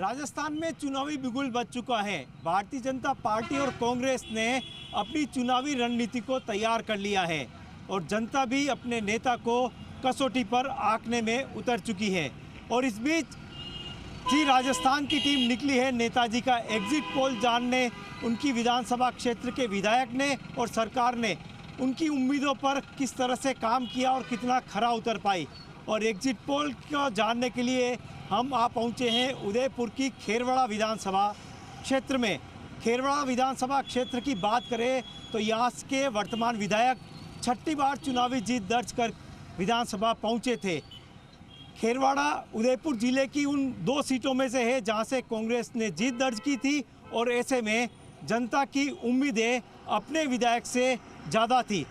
राजस्थान में चुनावी बिगुल बज चुका है। भारतीय जनता पार्टी और कांग्रेस ने अपनी चुनावी रणनीति को तैयार कर लिया है और जनता भी अपने नेता को कसौटी पर आंकने में उतर चुकी है। और इस बीच जी राजस्थान की टीम निकली है नेताजी का एग्जिट पोल जानने। उनकी विधानसभा क्षेत्र के विधायक ने और सरकार ने उनकी उम्मीदों पर किस तरह से काम किया और कितना खरा उतर पाई। और एग्जिट पोल को जानने के लिए हम पहुंचे हैं उदयपुर की खेरवाड़ा विधानसभा क्षेत्र में। खेरवाड़ा विधानसभा क्षेत्र की बात करें तो यहाँ के वर्तमान विधायक छठी बार चुनावी जीत दर्ज कर विधानसभा पहुंचे थे। खेरवाड़ा उदयपुर जिले की उन 2 सीटों में से है जहां से कांग्रेस ने जीत दर्ज की थी और ऐसे में जनता की उम्मीदें अपने विधायक से ज़्यादा थी।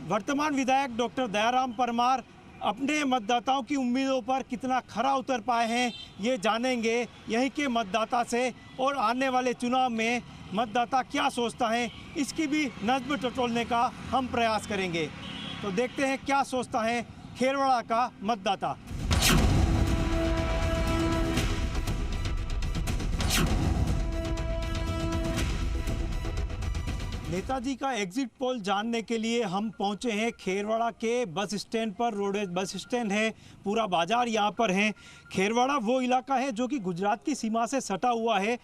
वर्तमान विधायक डॉक्टर दयाराम परमार अपने मतदाताओं की उम्मीदों पर कितना खरा उतर पाए हैं ये जानेंगे यहीं के मतदाता से। और आने वाले चुनाव में मतदाता क्या सोचता है इसकी भी नज़्म टटोलने का हम प्रयास करेंगे। तो देखते हैं क्या सोचता है खेरवाड़ा का मतदाता। नेताजी का एग्जिट पोल जानने के लिए हम पहुंचे हैं खेरवाड़ा के बस स्टैंड पर। रोडवेज बस स्टैंड है, पूरा बाजार यहाँ पर है। खेरवाड़ा वो इलाका है जो कि गुजरात की सीमा से सटा हुआ है।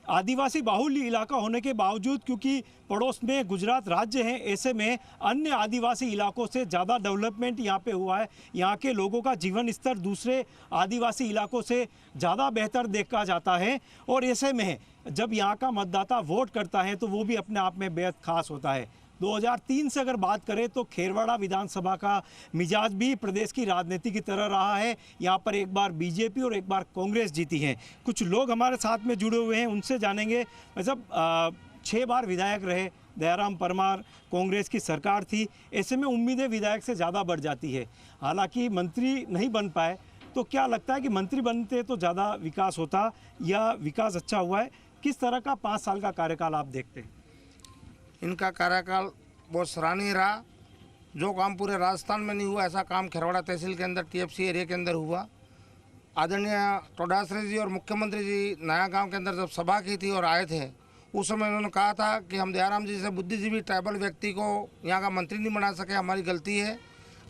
आदिवासी बाहुल्य इलाका होने के बावजूद क्योंकि पड़ोस में गुजरात राज्य है, ऐसे में अन्य आदिवासी इलाकों से ज़्यादा डेवलपमेंट यहाँ पे हुआ है। यहाँ के लोगों का जीवन स्तर दूसरे आदिवासी इलाकों से ज़्यादा बेहतर देखा जाता है। और ऐसे में जब यहाँ का मतदाता वोट करता है तो वो भी अपने आप में बेहद खास होता है। 2003 से अगर बात करें तो खेरवाड़ा विधानसभा का मिजाज भी प्रदेश की राजनीति की तरह रहा है। यहाँ पर एक बार बीजेपी और एक बार कांग्रेस जीती है। कुछ लोग हमारे साथ में जुड़े हुए हैं, उनसे जानेंगे। मतलब 6 बार विधायक रहे दयाराम परमार, कांग्रेस की सरकार थी, ऐसे में उम्मीदें विधायक से ज़्यादा बढ़ जाती है। हालांकि मंत्री नहीं बन पाए, तो क्या लगता है कि मंत्री बनते तो ज़्यादा विकास होता या विकास अच्छा हुआ है? किस तरह का 5 साल का कार्यकाल आप देखते हैं? इनका कार्यकाल बहुत सराहनीय रहा। जो काम पूरे राजस्थान में नहीं हुआ ऐसा काम खेरवाड़ा तहसील के अंदर टीएफसी एरिया के अंदर हुआ। आदरणीय टोडाश्री जी और मुख्यमंत्री जी नया गांव के अंदर जब सभा की थी और आए थे, उस समय उन्होंने कहा था कि हम दयाराम जी से बुद्धिजीवी ट्राइबल व्यक्ति को यहाँ का मंत्री नहीं बना सके, हमारी गलती है।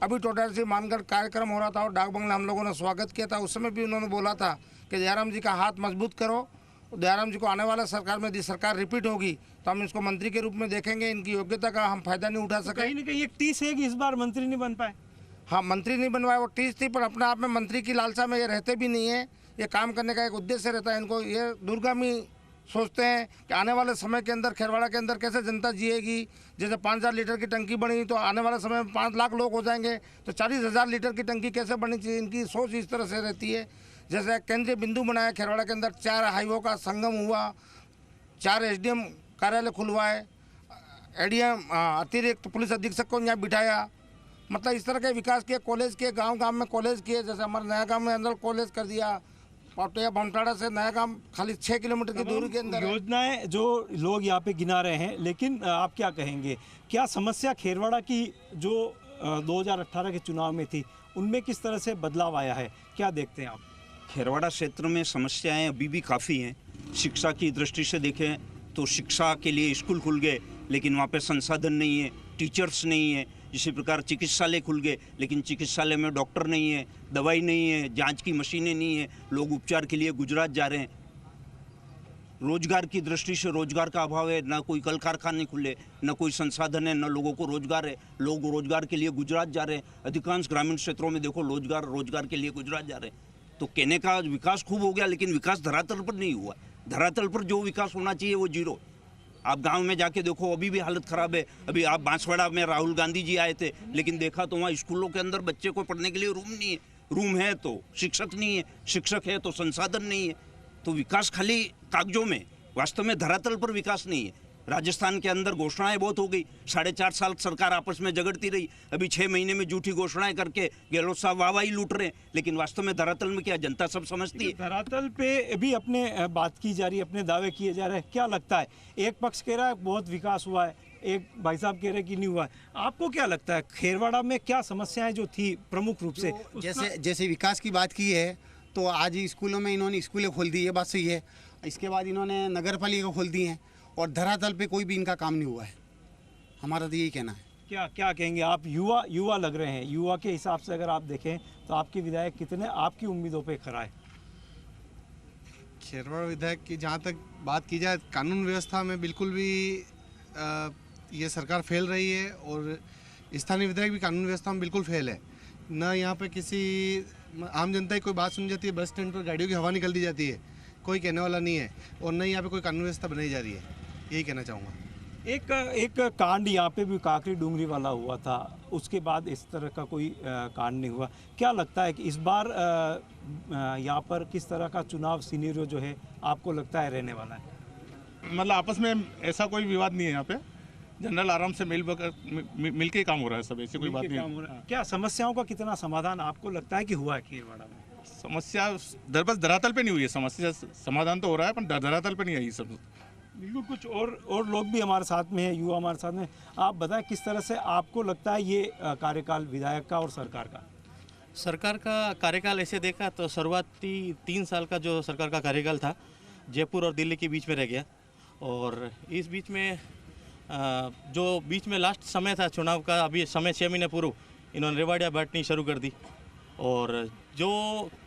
अभी टोडाश्री मानगढ़ कार्यक्रम हो रहा था और डाक बंगला हम लोगों ने स्वागत किया था। उस समय भी उन्होंने बोला था कि दयाराम जी का हाथ मजबूत करो। दयाराम जी को आने वाला सरकार में यदि सरकार रिपीट होगी तो हम इसको मंत्री के रूप में देखेंगे। इनकी योग्यता का हम फायदा नहीं उठा सके। कहीं ना कहीं एक टीस है कि इस बार मंत्री नहीं बन पाए। हाँ, मंत्री नहीं बनवाए वो टीस थी, पर अपने आप में मंत्री की लालसा में ये रहते भी नहीं है। ये काम करने का एक उद्देश्य रहता है इनको। ये दूरगामी सोचते हैं कि आने वाले समय के अंदर खेरवाड़ा के अंदर कैसे जनता जिएगी। जैसे 5000 लीटर की टंकी बनी तो आने वाले समय में 5 लाख लोग हो जाएंगे, तो 40,000 लीटर की टंकी कैसे बननी चाहिए, इनकी सोच इस तरह से रहती है। जैसे केंद्रीय बिंदु बनाया खेरवाड़ा के अंदर, 4 हाईवे का संगम हुआ, 4 एसडीएम कार्यालय खुलवाए, एडीएम अतिरिक्त पुलिस अधीक्षक को यहाँ बिठाया। मतलब इस तरह के विकास किए। कॉलेज किए, गांव में कॉलेज किए। जैसे हमारे नया गांव में अंदर कॉलेज कर दिया। पाटिया भमटाड़ा से नया गांव खाली 6 किलोमीटर की दूरी के अंदर योजनाएं जो लोग यहाँ पे गिना रहे हैं। लेकिन आप क्या कहेंगे, क्या समस्या खेरवाड़ा की जो 2018 के चुनाव में थी उनमें किस तरह से बदलाव आया है, क्या देखते हैं आप? खेरवाड़ा क्षेत्र में समस्याएं अभी भी काफ़ी हैं। शिक्षा की दृष्टि से देखें तो शिक्षा के लिए स्कूल खुल गए लेकिन वहाँ पे संसाधन नहीं है, टीचर्स नहीं है। इसी प्रकार चिकित्सालय खुल गए लेकिन चिकित्सालय में डॉक्टर नहीं है, दवाई नहीं है, जांच की मशीनें नहीं है। लोग उपचार के लिए गुजरात जा रहे हैं। रोजगार की दृष्टि से रोजगार का अभाव है, ना कोई कल कारखाने खुले, ना कोई संसाधन है, ना लोगों को रोजगार है। लोग रोजगार के लिए गुजरात जा रहे हैं। अधिकांश ग्रामीण क्षेत्रों में देखो रोजगार के लिए गुजरात जा रहे हैं। तो कहने का विकास खूब हो गया लेकिन विकास धरातल पर नहीं हुआ। धरातल पर जो विकास होना चाहिए वो जीरो। आप गांव में जाके देखो अभी भी हालत ख़राब है। अभी आप बांसवाड़ा में राहुल गांधी जी आए थे लेकिन देखा तो वहाँ स्कूलों के अंदर बच्चे को पढ़ने के लिए रूम नहीं है। रूम है तो शिक्षक नहीं है, शिक्षक है तो संसाधन नहीं है। तो विकास खाली कागजों में, वास्तव में धरातल पर विकास नहीं है। राजस्थान के अंदर घोषणाएं बहुत हो गई। 4.5 साल सरकार आपस में झगड़ती रही। अभी 6 महीने में झूठी घोषणाएं करके गहलोत साहब वाहवाही लूट रहे हैं लेकिन वास्तव में धरातल में क्या जनता सब समझती है। धरातल पे भी अपने बात की जा रही है, अपने दावे किए जा रहे हैं। क्या लगता है, एक पक्ष कह रहा है बहुत विकास हुआ है, एक भाई साहब कह रहे हैं कि नहीं हुआ है। आपको क्या लगता है खेरवाड़ा में क्या समस्याएं जो थी प्रमुख रूप से? जैसे विकास की बात की है तो आज ही स्कूलों में इन्होंने स्कूलें खोल दी, ये बात सही है। इसके बाद इन्होंने नगर पालिका खोल दी हैं और धरातल पे कोई भी इनका काम नहीं हुआ है। हमारा तो यही कहना है। क्या कहेंगे आप? युवा लग रहे हैं, युवा के हिसाब से अगर आप देखें तो आपके विधायक कितने आपकी उम्मीदों पे खरा है? खेरवाड़ा विधायक की जहाँ तक बात की जाए, कानून व्यवस्था में बिल्कुल भी ये सरकार फेल रही है और स्थानीय विधायक भी कानून व्यवस्था में बिल्कुल फेल है। न यहाँ पे किसी आम जनता की कोई बात सुनी जाती है, बस स्टैंड पर गाड़ियों की हवा निकल दी जाती है, कोई कहने वाला नहीं है, और न यहाँ पे कोई कानून व्यवस्था बनाई जा रही है। यही कहना चाहूँगा। एक कांड यहाँ पे भी काकरी डूंगरी वाला हुआ था, उसके बाद इस तरह का कोई कांड नहीं हुआ। क्या लगता है कि इस बार यहाँ पर किस तरह का चुनाव सिनेरियो जो है आपको लगता है रहने वाला है? मतलब आपस में ऐसा कोई विवाद नहीं है। यहाँ पे जनरल आराम से मिल के ही काम हो रहा है सब, ऐसी कोई बात नहीं है। क्या समस्याओं का कितना समाधान आपको लगता है कि हुआ है खेरवाड़ा में? समस्या बस धरातल पे नहीं हुई है, समस्या समाधान तो हो रहा है पर धरातल पे नहीं आई सब। बिल्कुल। कुछ और लोग भी हमारे साथ में हैं, युवा हमारे साथ में। आप बताएं किस तरह से आपको लगता है ये कार्यकाल विधायक का और सरकार का? सरकार का कार्यकाल ऐसे देखा तो शुरुआती 3 साल का जो सरकार का कार्यकाल था जयपुर और दिल्ली के बीच में रह गया, और इस बीच में जो बीच में लास्ट समय था चुनाव का, अभी समय 6 महीने पूर्व इन्होंने रेवाड़ियाँ बांटनी शुरू कर दी, और जो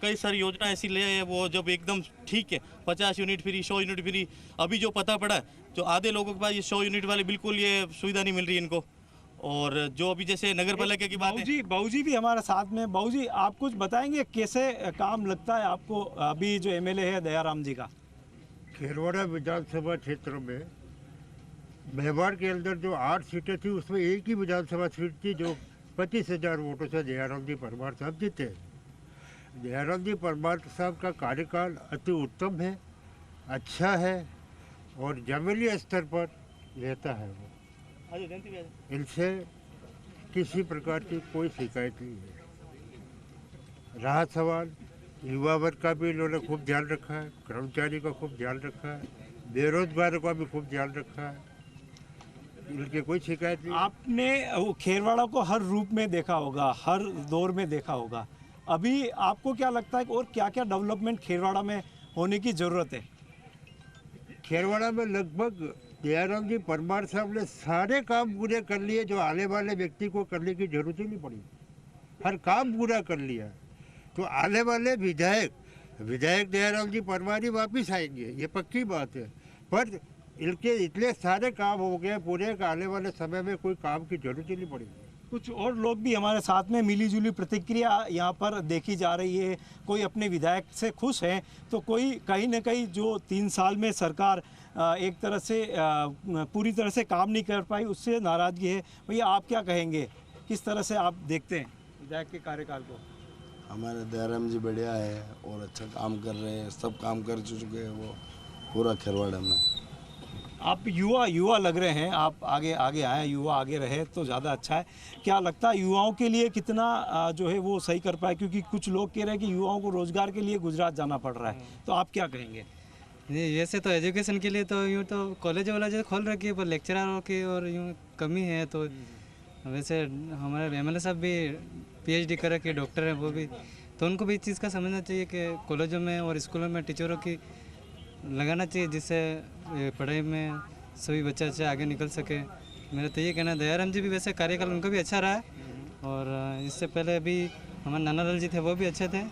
कई सारी योजना ऐसी ले आए वो जब एकदम ठीक है, 50 यूनिट फ्री, 100 यूनिट फ्री। अभी जो पता पड़ा जो आधे लोगों के पास ये 100 यूनिट वाले बिल्कुल ये सुविधा नहीं मिल रही इनको, और जो अभी जैसे नगर पालिका की बात है। बाबूजी भी हमारे साथ में। बाबूजी आप कुछ बताएंगे कैसे काम लगता है आपको अभी जो एमएलए है दयाराम जी का? खेरवाड़ा विधानसभा क्षेत्र में मेवाड़ के अंदर जो 8 सीटें थी उसमें एक ही विधानसभा सीट थी जो 25,000 वोटों से दयाराम जी परमार साहब जीते। दयाराम जी परमार साहब का कार्यकाल अति उत्तम है, अच्छा है और जमीली स्तर पर रहता है। वो इनसे किसी प्रकार की कोई शिकायत नहीं है। रहा सवाल युवा वर्ग का भी इन्होंने खूब ध्यान रखा है, कर्मचारी का खूब ध्यान रखा है, बेरोजगारों का भी खूब ध्यान रखा है, इनकी कोई शिकायत नहीं। आपने खेरवाड़ा को हर रूप में देखा होगा, हर दौर में देखा होगा। अभी आपको क्या लगता है और क्या क्या डेवलपमेंट खेरवाड़ा में होने की ज़रूरत है? खेरवाड़ा में लगभग दयाराम जी परमार साहब ने सारे काम पूरे कर लिए जो आने वाले व्यक्ति को करने की जरूरत ही नहीं पड़ी, हर काम पूरा कर लिया। तो आने वाले विधायक दयाराम जी परमार ही वापिस आएंगे, ये पक्की बात है। पर इनके इतने सारे काम हो गए पूरे का आने वाले समय में कोई काम की जरूरत ही नहीं पड़ेगी। कुछ और लोग भी हमारे साथ में मिली जुली प्रतिक्रिया यहाँ पर देखी जा रही है। कोई अपने विधायक से खुश है तो कोई कहीं ना कहीं जो 3 साल में सरकार एक तरह से पूरी तरह से काम नहीं कर पाई उससे नाराज़गी है। भैया आप क्या कहेंगे, किस तरह से आप देखते हैं विधायक के कार्यकाल को? हमारे दयाराम जी बढ़िया है और अच्छा काम कर रहे हैं, सब काम कर चुके हैं वो पूरा खेरवाड़ा में। आप युवा लग रहे हैं, आप आगे आए, युवा आगे रहे तो ज़्यादा अच्छा है। क्या लगता है युवाओं के लिए कितना जो है वो सही कर पाए? क्योंकि कुछ लोग कह रहे हैं कि युवाओं को रोज़गार के लिए गुजरात जाना पड़ रहा है, तो आप क्या कहेंगे? नहीं, ऐसे तो एजुकेशन के लिए तो यूँ तो कॉलेज वाला जो खोल रखी है पर लेक्चररों की और यूँ कमी है। तो वैसे हमारे एमएलए साहब भी पीएचडी कर रखे डॉक्टर हैं वो भी, तो उनको भी इस चीज़ का समझना चाहिए कि कॉलेजों में और स्कूलों में टीचरों की लगाना चाहिए जिससे पढ़ाई में सभी बच्चे अच्छे आगे निकल सके। मेरा तो ये कहना है। दयाराम जी भी वैसे कार्यकाल उनका भी अच्छा रहा है, और इससे पहले अभी हमारे नानालाल जी थे वो भी अच्छे थे।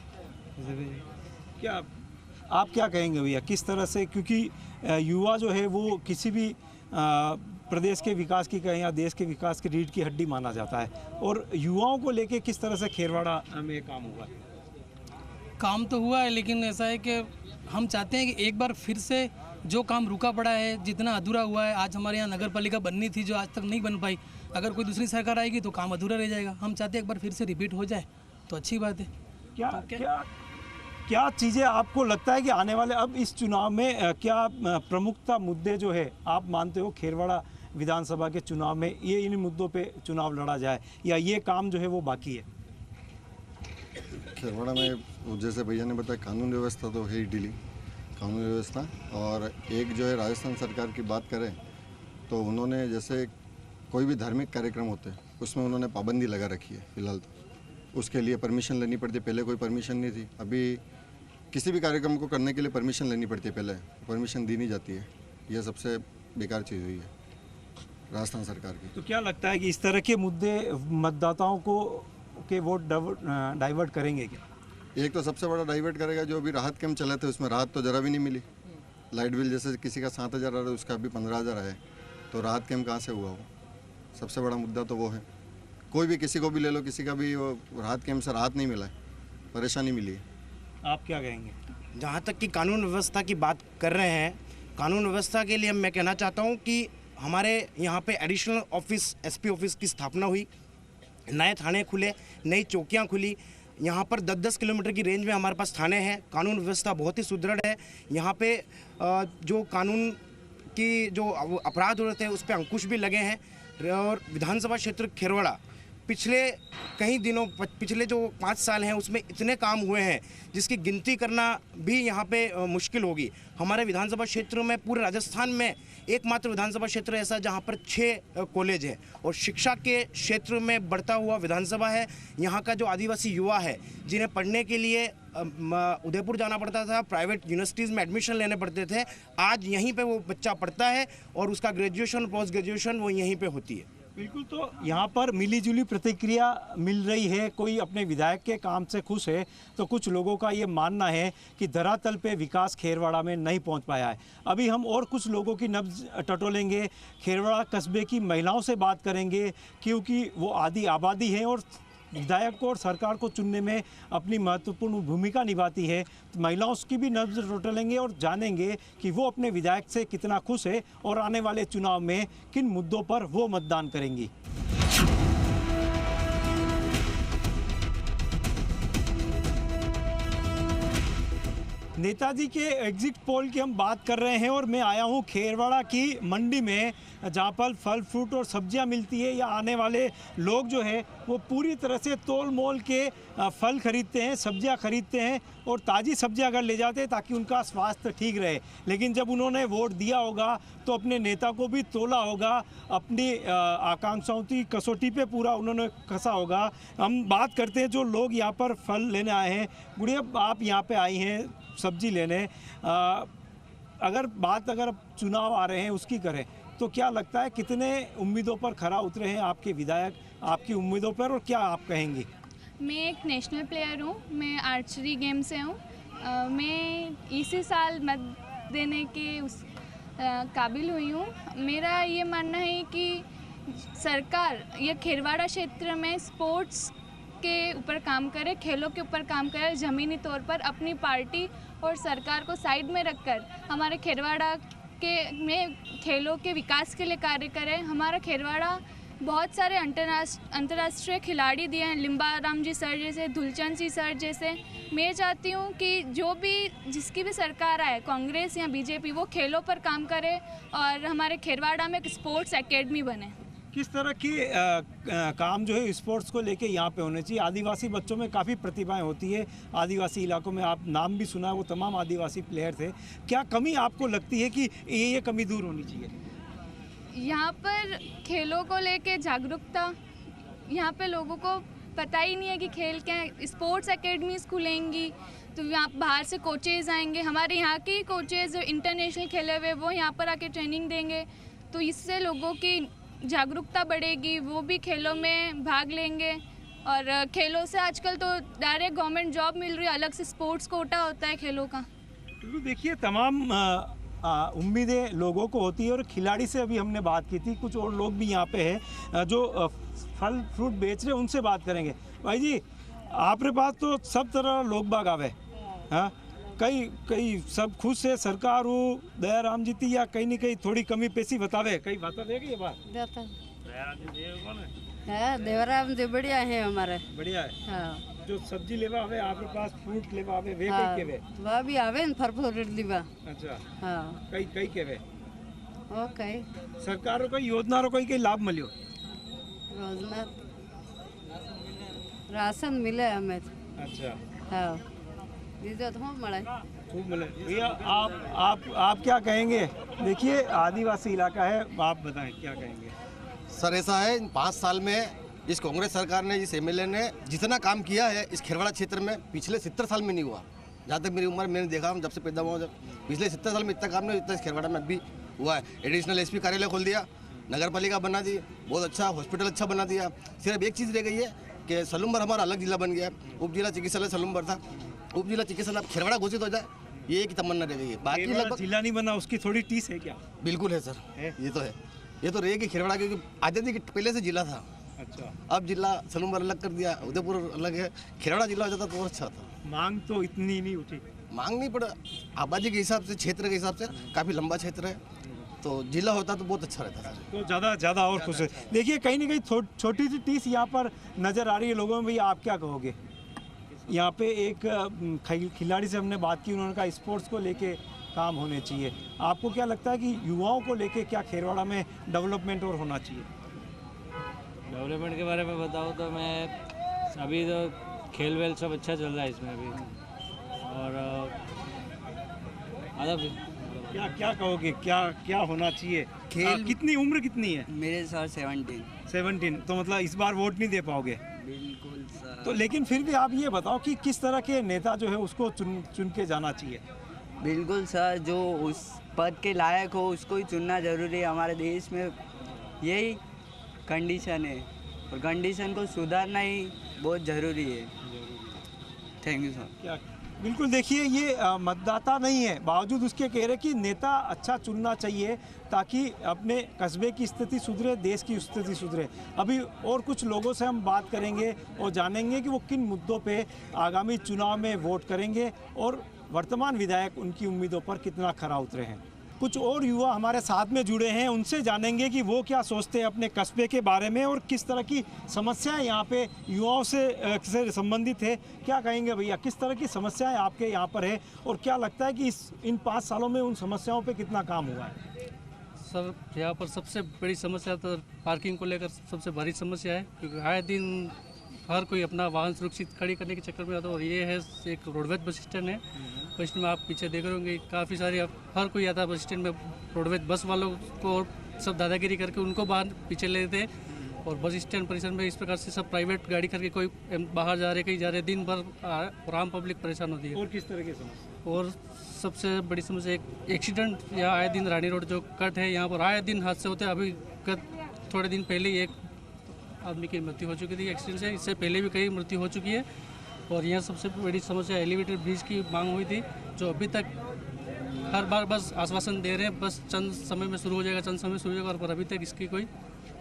क्या आप क्या कहेंगे भैया, किस तरह से? क्योंकि युवा जो है वो किसी भी प्रदेश के विकास की कहें या देश के विकास की रीढ़ की हड्डी माना जाता है, और युवाओं को लेके किस तरह से खेरवाड़ा में काम हुआ? काम तो हुआ है, लेकिन ऐसा है कि हम चाहते हैं कि एक बार फिर से जो काम रुका पड़ा है, जितना अधूरा हुआ है, आज हमारे यहाँ नगर पालिका बननी थी जो आज तक नहीं बन पाई, अगर कोई दूसरी सरकार आएगी तो काम अधूरा रह जाएगा। हम चाहते हैं एक बार फिर से रिपीट हो जाए तो अच्छी बात है। क्या चीज़ें आपको लगता है कि आने वाले अब इस चुनाव में क्या प्रमुखता मुद्दे जो है आप मानते हो खेरवाड़ा विधानसभा के चुनाव में ये इन मुद्दों पे चुनाव लड़ा जाए, या ये काम जो है वो बाकी है? खेरवाड़ा में जैसे भैया ने बताया कानून व्यवस्था तो है ही ढीली, कानून व्यवस्था। और एक जो है राजस्थान सरकार की बात करें तो उन्होंने जैसे कोई भी धार्मिक कार्यक्रम होते हैं उसमें उन्होंने पाबंदी लगा रखी है। फिलहाल तो उसके लिए परमिशन लेनी पड़ती है, पहले कोई परमिशन नहीं थी। अभी किसी भी कार्यक्रम को करने के लिए परमिशन लेनी पड़ती है, पहले परमिशन दी नहीं जाती है। यह सबसे बेकार चीज़ हुई है राजस्थान सरकार की। तो क्या लगता है कि इस तरह के मुद्दे मतदाताओं को के वोट डाइवर्ट करेंगे क्या? एक तो सबसे बड़ा डाइवर्ट करेगा, जो अभी राहत कैंप चले थे उसमें राहत तो ज़रा भी नहीं मिली। लाइट बिल जैसे किसी का 7,000 आ रहा है, उसका अभी 15,000 आया, तो राहत कैंप कहाँ से हुआ वो? सबसे बड़ा मुद्दा तो वो है। कोई भी किसी को भी ले लो, किसी का भी वो राहत कैंप से राहत नहीं मिला है, परेशानी मिली है। आप क्या कहेंगे? जहाँ तक कि कानून व्यवस्था की बात कर रहे हैं, कानून व्यवस्था के लिए मैं कहना चाहता हूँ कि हमारे यहाँ पे एडिशनल ऑफिस एसपी ऑफिस की स्थापना हुई, नए थाने खुले, नई चौकियाँ खुली। यहाँ पर 10-10 किलोमीटर की रेंज में हमारे पास थाने हैं। कानून व्यवस्था बहुत ही सुदृढ़ है। यहाँ पे जो कानून की जो अपराध हो रहे थे उस पर अंकुश भी लगे हैं। और विधानसभा क्षेत्र खेरवाड़ा पिछले कई दिनों, पिछले जो 5 साल हैं उसमें इतने काम हुए हैं जिसकी गिनती करना भी यहाँ पे मुश्किल होगी। हमारे विधानसभा क्षेत्र में, पूरे राजस्थान में एकमात्र विधानसभा क्षेत्र ऐसा जहाँ पर 6 कॉलेज है और शिक्षा के क्षेत्र में बढ़ता हुआ विधानसभा है। यहाँ का जो आदिवासी युवा है, जिन्हें पढ़ने के लिए उदयपुर जाना पड़ता था, प्राइवेट यूनिवर्सिटीज़ में एडमिशन लेने पड़ते थे, आज यहीं पे वो बच्चा पढ़ता है और उसका ग्रेजुएशन, पोस्ट ग्रेजुएशन वो यहीं पे होती है। बिल्कुल, तो यहाँ पर मिलीजुली प्रतिक्रिया मिल रही है। कोई अपने विधायक के काम से खुश है, तो कुछ लोगों का ये मानना है कि धरातल पे विकास खेरवाड़ा में नहीं पहुँच पाया है। अभी हम और कुछ लोगों की नब्ज टटोलेंगे, खेरवाड़ा कस्बे की महिलाओं से बात करेंगे, क्योंकि वो आधी आबादी है और विधायक को और सरकार को चुनने में अपनी महत्वपूर्ण भूमिका निभाती है। तो महिलाओं की भी नब्ज टटोलेंगे और जानेंगे कि वो अपने विधायक से कितना खुश है और आने वाले चुनाव में किन मुद्दों पर वो मतदान करेंगी। नेताजी के एग्जिट पोल की हम बात कर रहे हैं और मैं आया हूं खेरवाड़ा की मंडी में, जहां पर फल फ्रूट और सब्जियां मिलती है। या आने वाले लोग जो है वो पूरी तरह से तोल मोल के फल खरीदते हैं, सब्जियां खरीदते हैं और ताज़ी सब्जियां अगर ले जाते हैं ताकि उनका स्वास्थ्य ठीक रहे। लेकिन जब उन्होंने वोट दिया होगा तो अपने नेता को भी तोला होगा, अपनी आकांक्षाओं की कसौटी पे पूरा उन्होंने कसा होगा। हम बात करते हैं जो लोग यहाँ पर फल लेने आए हैं। गुड़िया, आप यहाँ पे आई हैं सब्जी लेने, अगर चुनाव आ रहे हैं उसकी करें तो क्या लगता है कितने उम्मीदों पर खरा उतरे हैं आपके विधायक आपकी उम्मीदों पर, और क्या आप कहेंगे? मैं एक नेशनल प्लेयर हूँ, मैं आर्चरी गेम से हूँ। मैं इसी साल मत देने के काबिल हुई हूँ। मेरा ये मानना है कि सरकार ये खेरवाड़ा क्षेत्र में स्पोर्ट्स के ऊपर काम करे, खेलों के ऊपर काम करे, ज़मीनी तौर पर अपनी पार्टी और सरकार को साइड में रखकर हमारे खेरवाड़ा में खेलों के विकास के लिए कार्य करें। हमारा खेरवाड़ा बहुत सारे अंतर्राष्ट्रीय खिलाड़ी दिए हैं, लिम्बाराम जी सर जैसे, धुलचंद जी सर जैसे। मैं चाहती हूँ कि जिसकी भी सरकार आए, कांग्रेस या बीजेपी, वो खेलों पर काम करे और हमारे खेरवाड़ा में एक स्पोर्ट्स एकेडमी बने। किस तरह की काम जो है स्पोर्ट्स को लेके यहाँ पे होने चाहिए? आदिवासी बच्चों में काफ़ी प्रतिभाएं होती है। आदिवासी इलाकों में आप नाम भी सुना है, वो तमाम आदिवासी प्लेयर थे। क्या कमी आपको लगती है कि ये कमी दूर होनी चाहिए? यहाँ पर खेलों को लेके जागरूकता, यहाँ पे लोगों को पता ही नहीं है कि खेल क्या है। स्पोर्ट्स एकेडमीज खुलेंगी तो यहाँ बाहर से कोचेज़ आएंगे, हमारे यहाँ के कोचेज़ जो इंटरनेशनल खेले हुए वो यहाँ पर आके ट्रेनिंग देंगे, तो इससे लोगों की जागरूकता बढ़ेगी, वो भी खेलों में भाग लेंगे। और खेलों से आजकल तो डायरेक्ट गवर्नमेंट जॉब मिल रही है, अलग से स्पोर्ट्स कोटा होता है खेलों का। तो देखिए, तमाम उम्मीदें लोगों को होती है और खिलाड़ी से अभी हमने बात की थी, कुछ और लोग भी यहाँ पे हैं जो फल फ्रूट बेच रहे हैं, उनसे बात करेंगे। भाई जी, आपके पास तो सब तरह लोग बाग आवे, हाँ, कई सब खुश है सरकार हो दयाराम जी थी, या कहीं न कहीं थोड़ी कमी पेशी बतावे, कहीं बता देगी ये बात? देवराम जी बढ़िया है, हमारे बढ़िया है। हाँ। जो सब्जी लेवा आवे आपके पास, फ्रूट लेवा आवे, वे कई केवे? वह भी आवे न फल फ्रूट लेवा। अच्छा, हाँ, कई केवे? ओके। सरकार रो कोई योजना रो कोई लाभ मिलियो? योजना राशन मिले हमें। अच्छा, हाँ, ये तो खूब मिले। भैया, आप क्या कहेंगे? देखिए, आदिवासी इलाका है, आप बताएं क्या कहेंगे? सर, ऐसा है, इन 5 साल में इस कांग्रेस सरकार ने, इस एमएलए ने जितना काम किया है इस खेरवाड़ा क्षेत्र में पिछले 70 साल में नहीं हुआ। जहाँ तक मेरी उम्र मैंने देखा, जब से पैदा हुआ जब पिछले 70 साल में इतना काम नहीं इतना खेरवाड़ा में अभी हुआ है। एडिशनल एसपी कार्यालय खोल दिया, नगर पालिका बना दी, बहुत अच्छा हॉस्पिटल अच्छा बना दिया। सिर्फ एक चीज़ रह गई है कि सलूमबर हमारा अलग जिला बन गया, उप जिला चिकित्सालय सलूमबर था, उप जिला चिकित्सालय अब खेरवाड़ा घोषित हो जाए, ये एक तमन्ना रह गई है। बाकी लगभग जिला नहीं बना, उसकी थोड़ी टीस है क्या? बिल्कुल है सर, ये तो है, ये तो रहेगी खेरवाड़ा, क्योंकि आज़ादी के पहले से जिला था। अच्छा, अब जिला सलूमबर अलग कर दिया, उदयपुर अलग है, खेरवाड़ा जिला हो जाता तो अच्छा था। मांग तो इतनी नहीं उठी, मांग नहीं पड़ा, आबादी के हिसाब से, क्षेत्र के हिसाब से काफ़ी लंबा क्षेत्र है, तो जिला होता तो बहुत अच्छा रहता सर। तो ज़्यादा और खुश है। देखिए कहीं ना कहीं छोटी सी टीस यहाँ पर नज़र आ रही है लोगों में। भैया आप क्या कहोगे? यहाँ पे एक खिलाड़ी से हमने बात की, उन्होंने कहा स्पोर्ट्स को लेके काम होने चाहिए। आपको क्या लगता है कि युवाओं को लेके क्या खेरवाड़ा में डेवलपमेंट और होना चाहिए? डेवलपमेंट के बारे में बताऊँ तो मैं अभी तो खेल वेल सब अच्छा चल रहा है इसमें अभी, और क्या कहोगे, क्या होना चाहिए? कितनी उम्र कितनी है? मेरे साथ 17। तो मतलब इस बार वोट नहीं दे पाओगे? बिल्कुल सर। तो लेकिन फिर भी आप ये बताओ कि किस तरह के नेता जो है उसको चुन के जाना चाहिए? बिल्कुल सर, जो उस पद के लायक हो उसको ही चुनना ज़रूरी है। हमारे देश में यही कंडीशन है और कंडीशन को सुधारना ही बहुत ज़रूरी है। Thank you sir. बिल्कुल, देखिए ये मतदाता नहीं है, बावजूद उसके कह रहे कि नेता अच्छा चुनना चाहिए ताकि अपने कस्बे की स्थिति सुधरे, देश की स्थिति सुधरे। अभी और कुछ लोगों से हम बात करेंगे और जानेंगे कि वो किन मुद्दों पे आगामी चुनाव में वोट करेंगे और वर्तमान विधायक उनकी उम्मीदों पर कितना खरा उतरे हैं। कुछ और युवा हमारे साथ में जुड़े हैं, उनसे जानेंगे कि वो क्या सोचते हैं अपने कस्बे के बारे में और किस तरह की समस्याएं यहाँ पे युवाओं से संबंधित है। क्या कहेंगे भैया, किस तरह की समस्याएं आपके यहाँ पर है और क्या लगता है कि इन 5 सालों में उन समस्याओं पे कितना काम हुआ है? सर, यहाँ पर सबसे बड़ी समस्या तो पार्किंग को लेकर सबसे बड़ी समस्या है, क्योंकि आए दिन हर कोई अपना वाहन सुरक्षित खड़ी करने के चक्कर में आता है। और ये है एक रोडवेज बस स्टैंड है, बस स्टैंड में आप पीछे देख रहे होंगे काफ़ी सारे हर कोई आता है बस स्टैंड में, रोडवेज बस वालों को सब दादागिरी करके उनको बाहर पीछे ले लेते हैं। और बस स्टैंड परिसर में इस प्रकार से सब प्राइवेट गाड़ी करके कोई बाहर जा रहे कहीं जा रहे, दिन भर और आम पब्लिक परेशान होती है। और किस तरह की समस्या? और सबसे बड़ी समस्या एक एक्सीडेंट, यहाँ आए दिन रानी रोड जो कट है यहाँ पर आए दिन हादसे होते हैं। अभी थोड़े दिन पहले ही एक आदमी की मृत्यु हो चुकी थी एक्सीडेंट से, इससे पहले भी कई मृत्यु हो चुकी है। और यहाँ सबसे बड़ी समस्या एलिवेटेड ब्रिज की मांग हुई थी, जो अभी तक हर बार बस आश्वासन दे रहे हैं बस चंद समय में शुरू हो जाएगा, चंद समय में शुरू हो जाएगा, पर अभी तक इसकी कोई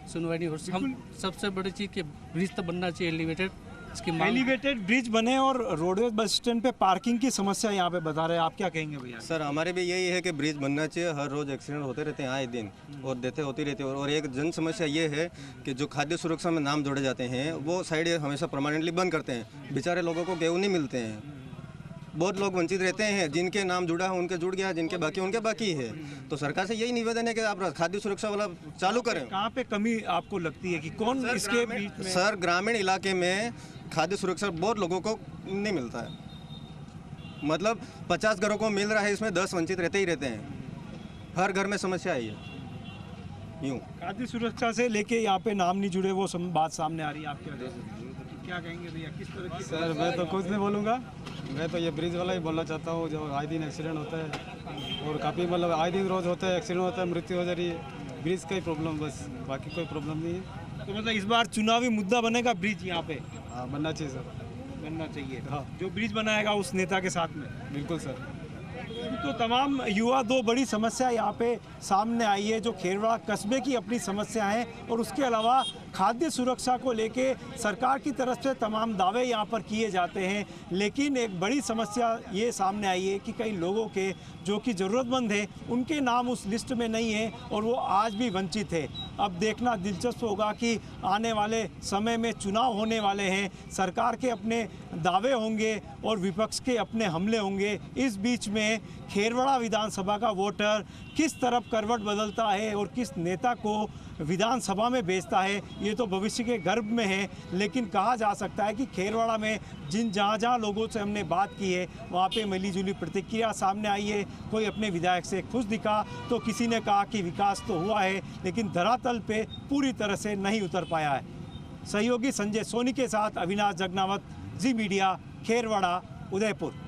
सुनवाई नहीं हो रही। हम सबसे बड़ी चीज़ कि ब्रिज तो बनना चाहिए एलिवेटेड, इसकी एलिवेटेड ब्रिज बने। और रोडवेज बस स्टैंड पे पार्किंग की समस्या यहाँ पे बता रहे हैं, आप क्या कहेंगे भैया? सर, हमारे भी यही है कि ब्रिज बनना चाहिए। हर रोज़ एक्सीडेंट होते रहते हैं आए दिन, और डेथें होती रहती है। और एक जन समस्या ये है कि जो खाद्य सुरक्षा में नाम जोड़े जाते हैं वो साइड हमेशा परमानेंटली बंद करते हैं। बेचारे लोगों को गेहूँ नहीं मिलते हैं, बहुत लोग वंचित रहते हैं। जिनके नाम जुड़ा है उनके जुड़ गया, जिनके बाकी उनके बाकी है। तो सरकार से यही निवेदन है कि आप खाद्य सुरक्षा वाला चालू करें। कहाँ पे कमी आपको लगती है कि कौन इसके बीच में? सर, ग्रामीण इलाके में खाद्य सुरक्षा बहुत लोगों को नहीं मिलता है। मतलब 50 घरों को मिल रहा है, इसमें 10 वंचित रहते ही रहते हैं। हर घर में समस्या है ये। यूँ खाद्य सुरक्षा से लेके यहाँ पे नाम नहीं जुड़े, वो बात सामने आ रही है। आप क्या कहेंगे भैया, किस तरह की? सर, मैं तो कुछ नहीं बोलूँगा, मैं तो ये ब्रिज वाला ही बोलना चाहता हूँ। जो आए दिन एक्सीडेंट होता है और काफ़ी मतलब आए दिन रोज़ होता है, एक्सीडेंट होता है, मृत्यु हो जा रही है। ब्रिज का ही प्रॉब्लम, बस बाकी कोई प्रॉब्लम नहीं है। तो मतलब इस बार चुनावी मुद्दा बनेगा ब्रिज यहाँ पे? हाँ, बनना चाहिए सर, बनना चाहिए। हाँ, जो ब्रिज बनाएगा उस नेता के साथ में। बिल्कुल सर। तो तमाम युवा, 2 बड़ी समस्या यहाँ पे सामने आई है, जो खेरवाड़ा कस्बे की अपनी समस्या है और उसके अलावा खाद्य सुरक्षा को लेके सरकार की तरफ से तमाम दावे यहाँ पर किए जाते हैं। लेकिन एक बड़ी समस्या ये सामने आई है कि कई लोगों के जो कि ज़रूरतमंद है उनके नाम उस लिस्ट में नहीं है और वो आज भी वंचित है। अब देखना दिलचस्प होगा कि आने वाले समय में चुनाव होने वाले हैं, सरकार के अपने दावे होंगे और विपक्ष के अपने हमले होंगे। इस बीच में खेरवाड़ा विधानसभा का वोटर किस तरफ करवट बदलता है और किस नेता को विधानसभा में भेजता है, ये तो भविष्य के गर्भ में है। लेकिन कहा जा सकता है कि खेरवाड़ा में जहाँ लोगों से हमने बात की है वहाँ पे मिलीजुली प्रतिक्रिया सामने आई है। कोई अपने विधायक से खुश दिखा तो किसी ने कहा कि विकास तो हुआ है लेकिन धरातल पे पूरी तरह से नहीं उतर पाया है। सहयोगी संजय सोनी के साथ अविनाश जगनावत, जी मीडिया, खेरवाड़ा, उदयपुर।